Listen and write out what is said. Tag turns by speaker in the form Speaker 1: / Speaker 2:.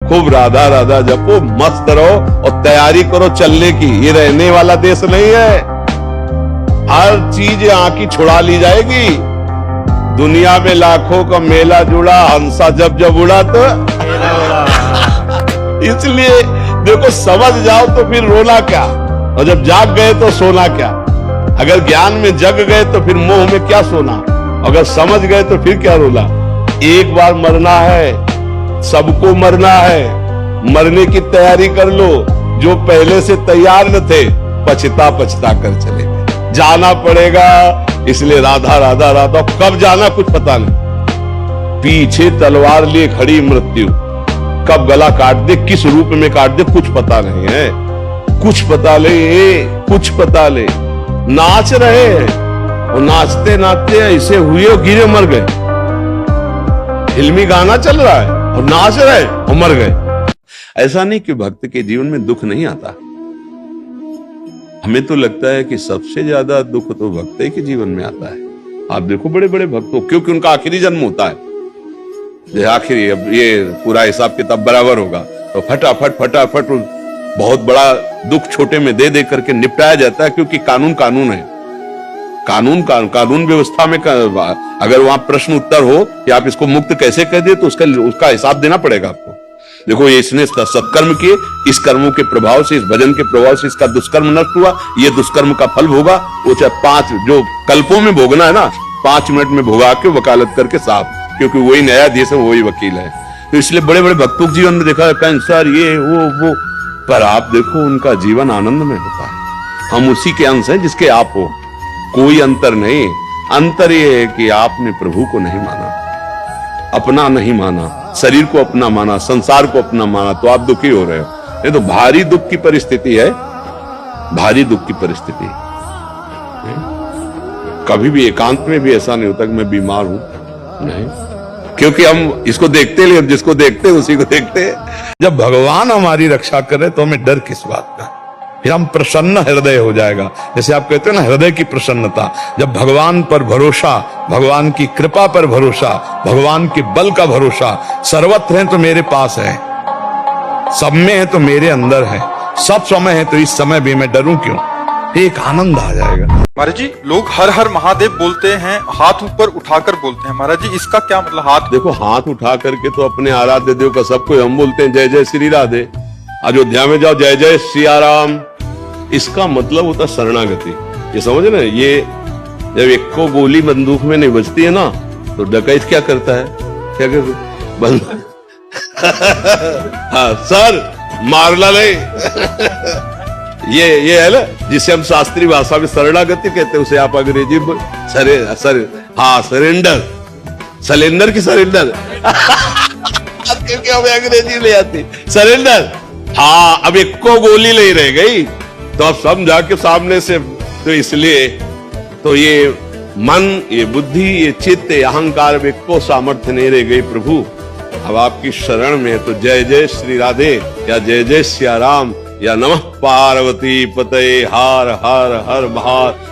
Speaker 1: खूब राधा राधा जपो, मस्त रहो और तैयारी करो चलने की। ये रहने वाला देश नहीं है, हर चीज आंखी छुड़ा ली जाएगी। दुनिया में लाखों का मेला जुड़ा, हंसा जब जब उड़ा तो इसलिए देखो, समझ जाओ तो फिर रोना क्या, और जब जाग गए तो सोना क्या। अगर ज्ञान में जग गए तो फिर मोह में क्या सोना, अगर समझ गए तो फिर क्या रोना। एक बार मरना है, सबको मरना है, मरने की तैयारी कर लो। जो पहले से तैयार न थे, पछता पछता कर चले गए। जाना पड़ेगा, इसलिए राधा राधा राधा। कब जाना कुछ पता नहीं, पीछे तलवार लिए खड़ी मृत्यु, कब गला काट दे, किस रूप में काट दे, कुछ पता नहीं है। कुछ पता ले, कुछ पता ले। नाच रहे हैं और नाचते नाचते ऐसे हुए और गिरे मर गए। फिल्मी गाना चल रहा है और नाच रहे और मर गए। ऐसा नहीं कि भक्त के जीवन में दुख नहीं आता। हमें तो लगता है कि सबसे ज्यादा दुख तो भक्त के जीवन में आता है। आप देखो बड़े बड़े भक्तों, क्योंकि उनका आखिरी जन्म होता है, आखिरी अब ये पूरा हिसाब किताब बराबर होगा तो फटाफट फटाफट बहुत बड़ा दुख छोटे में दे दे करके निपटाया जाता है। क्योंकि कानून कानून है, कानून व्यवस्था में अगर वहां प्रश्न उत्तर हो कि आप इसको मुक्त कैसे कर दिए, तो उसका हिसाब देना पड़ेगा आपको। देखो, ये इसने सत्कर्म किए, इस कर्मों के प्रभाव से, इस भजन के प्रभाव से इसका दुष्कर्म नष्ट हुआ, ये दुष्कर्म का फल भोगा। वो चाहे 5 जो कल्पों में भोगना है ना, 5 मिनट में भोगा के वकालत करके साफ, क्योंकि वही न्यायाधीश है, वही वकील है। तो इसलिए बड़े बड़े भक्तों के जीवन में देखा कैंसर, ये वो, पर आप देखो उनका जीवन आनंद में होता है। हम उसी के अंश हैं जिसके आप हो, कोई अंतर नहीं। अंतर ये है कि आपने प्रभु को नहीं माना, अपना नहीं माना, शरीर को अपना माना, संसार को अपना माना, तो आप दुखी हो रहे हो। ये तो भारी दुख की परिस्थिति है, भारी दुख की परिस्थिति। कभी भी एकांत में भी ऐसा नहीं होता कि मैं बीमार हूं, नहीं, क्योंकि हम इसको देखते लिए, जिसको देखते उसी को देखते। जब भगवान हमारी रक्षा करे तो हमें डर किस बात का, फिर हम प्रसन्न हृदय हो जाएगा। जैसे आप कहते हैं ना, हृदय की प्रसन्नता। जब भगवान पर भरोसा, भगवान की कृपा पर भरोसा, भगवान के बल का भरोसा, सर्वत्र है तो मेरे पास है, सब में है तो मेरे अंदर है, सब समय है तो इस समय भी मैं डरूं क्यों, एक आनंद आ जाएगा।
Speaker 2: महाराज जी, लोग हर हर महादेव बोलते हैं, हाथ ऊपर उठाकर बोलते हैं। महाराज जी, इसका क्या मतलब? हाथ
Speaker 1: देखो, हाथ उठा करके तो अपने आराध्य देव का सबको हम बोलते हैं जय जय श्री राधे। अयोध्या में जाओ जय जय सियाराम, इसका मतलब होता शरणागति। ये समझ ना, ये जब एक को गोली बंदूक में नहीं बजती है ना, तो डकैत क्या करता है, क्या करता बंदूक हाँ सर मारला नहीं ये है ना, जिसे हम शास्त्रीय भाषा में शरणागति कहते हैं, उसे आप अंग्रेजी में सरेंडर की सरेंडर क्योंकि हमें अंग्रेजी ले आती सरेंडर। हाँ, अब एक को गोली नहीं रह गई तो अब समझा के सामने से, तो इसलिए तो ये मन, ये बुद्धि, ये चित्त, ये अहंकार में को सामर्थ्य नहीं रह गई। प्रभु अब आपकी शरण में है तो जय जय श्री राधे या जय जय सिया राम या नमः पार्वती पतये हर हर हर महादेव।